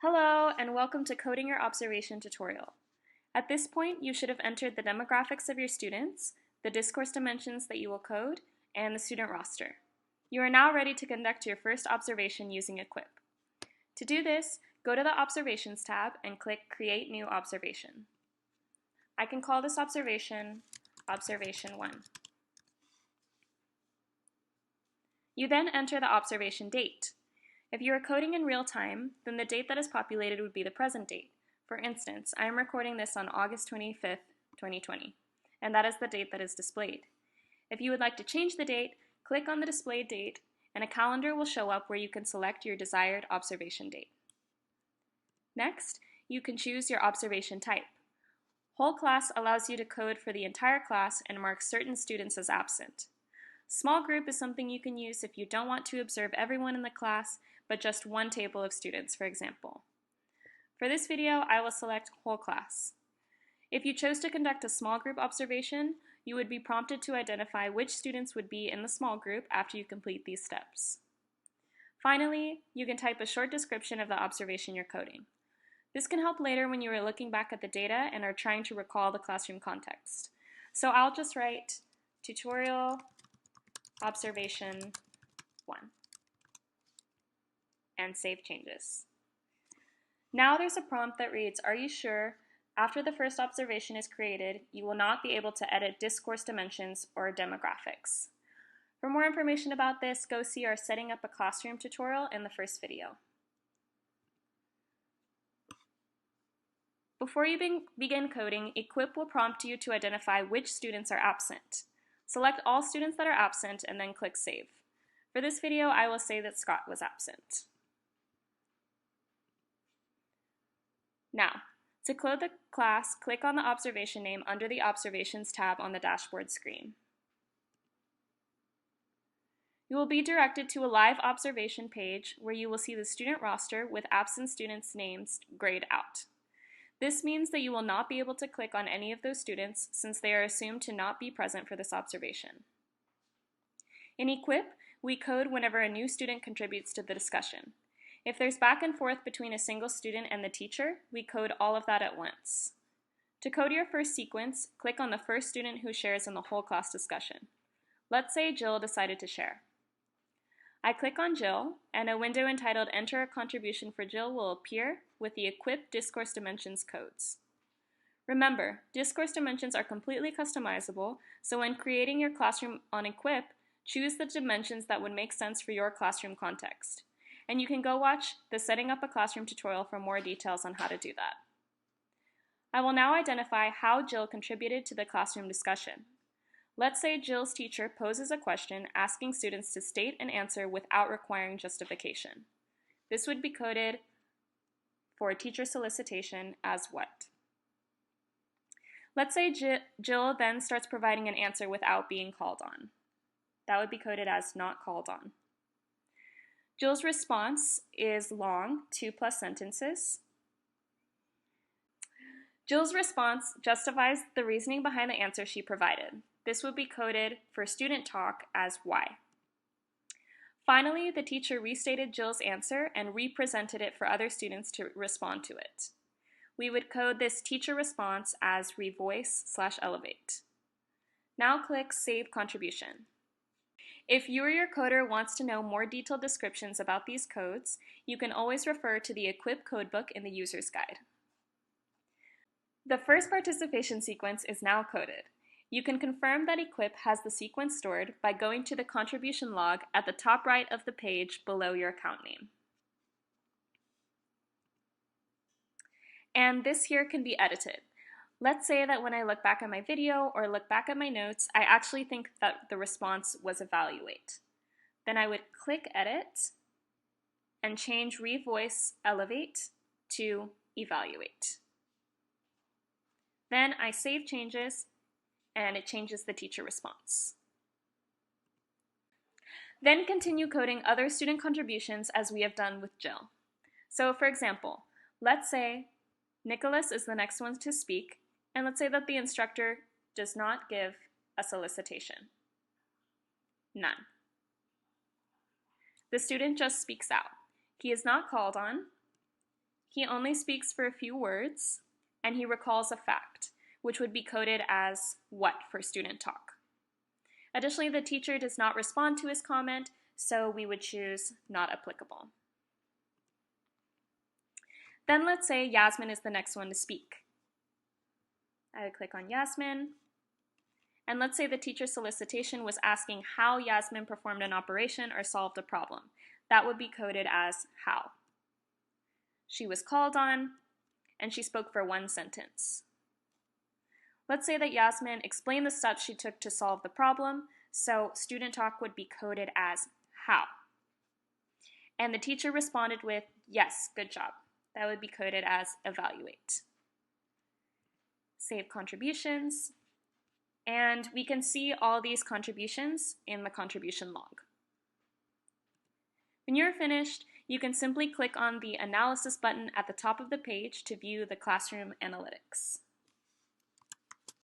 Hello, and welcome to Coding Your Observation tutorial. At this point, you should have entered the demographics of your students, the discourse dimensions that you will code, and the student roster. You are now ready to conduct your first observation using Equip. To do this, go to the Observations tab and click Create New Observation. I can call this observation Observation 1. You then enter the observation date. If you are coding in real time, then the date that is populated would be the present date. For instance, I am recording this on August 25th, 2020, and that is the date that is displayed. If you would like to change the date, click on the displayed date, and a calendar will show up where you can select your desired observation date. Next, you can choose your observation type. Whole class allows you to code for the entire class and mark certain students as absent. Small group is something you can use if you don't want to observe everyone in the class, but just one table of students, for example. For this video, I will select whole class. If you chose to conduct a small group observation, you would be prompted to identify which students would be in the small group after you complete these steps. Finally, you can type a short description of the observation you're coding. This can help later when you are looking back at the data and are trying to recall the classroom context. So I'll just write tutorial observation 1 and save changes. Now there's a prompt that reads, "Are you sure after the first observation is created, you will not be able to edit discourse dimensions or demographics?" For more information about this, go see our Setting Up a Classroom tutorial in the first video. Before you begin coding, Equip will prompt you to identify which students are absent. Select all students that are absent and then click Save. For this video, I will say that Scott was absent. Now, to close the class, click on the observation name under the Observations tab on the dashboard screen. You will be directed to a live observation page where you will see the student roster with absent students' names grayed out. This means that you will not be able to click on any of those students since they are assumed to not be present for this observation. In Equip, we code whenever a new student contributes to the discussion. If there's back and forth between a single student and the teacher, we code all of that at once. To code your first sequence, click on the first student who shares in the whole class discussion. Let's say Jill decided to share. I click on Jill, and a window entitled Enter a Contribution for Jill will appear with the Equip Discourse Dimensions codes. Remember, discourse dimensions are completely customizable, so when creating your classroom on Equip, choose the dimensions that would make sense for your classroom context. And you can go watch the Setting Up a Classroom tutorial for more details on how to do that. I will now identify how Jill contributed to the classroom discussion. Let's say Jill's teacher poses a question asking students to state an answer without requiring justification. This would be coded for teacher solicitation as what? Let's say Jill then starts providing an answer without being called on. That would be coded as not called on. Jill's response is long, 2+ sentences. Jill's response justifies the reasoning behind the answer she provided. This would be coded for student talk as why. Finally, the teacher restated Jill's answer and represented it for other students to respond to it. We would code this teacher response as revoice/elevate. Now click Save Contribution. If you or your coder wants to know more detailed descriptions about these codes, you can always refer to the Equip codebook in the user's guide. The first participation sequence is now coded. You can confirm that Equip has the sequence stored by going to the contribution log at the top right of the page below your account name. And this here can be edited. Let's say that when I look back at my video or look back at my notes, I actually think that the response was evaluate. Then I would click Edit and change Revoice Elevate to Evaluate. Then I save changes and it changes the teacher response. Then continue coding other student contributions as we have done with Jill. So for example, let's say Nicholas is the next one to speak, and let's say that the instructor does not give a solicitation. None. The student just speaks out. He is not called on. He only speaks for a few words, and he recalls a fact, which would be coded as what for student talk. Additionally, the teacher does not respond to his comment, so we would choose not applicable. Then let's say Yasmin is the next one to speak. I would click on Yasmin, and let's say the teacher's solicitation was asking how Yasmin performed an operation or solved a problem. That would be coded as how. She was called on, and she spoke for one sentence. Let's say that Yasmin explained the steps she took to solve the problem, so student talk would be coded as how. And the teacher responded with, yes, good job. That would be coded as evaluate. Save contributions, and we can see all these contributions in the contribution log. When you're finished, you can simply click on the Analysis button at the top of the page to view the classroom analytics.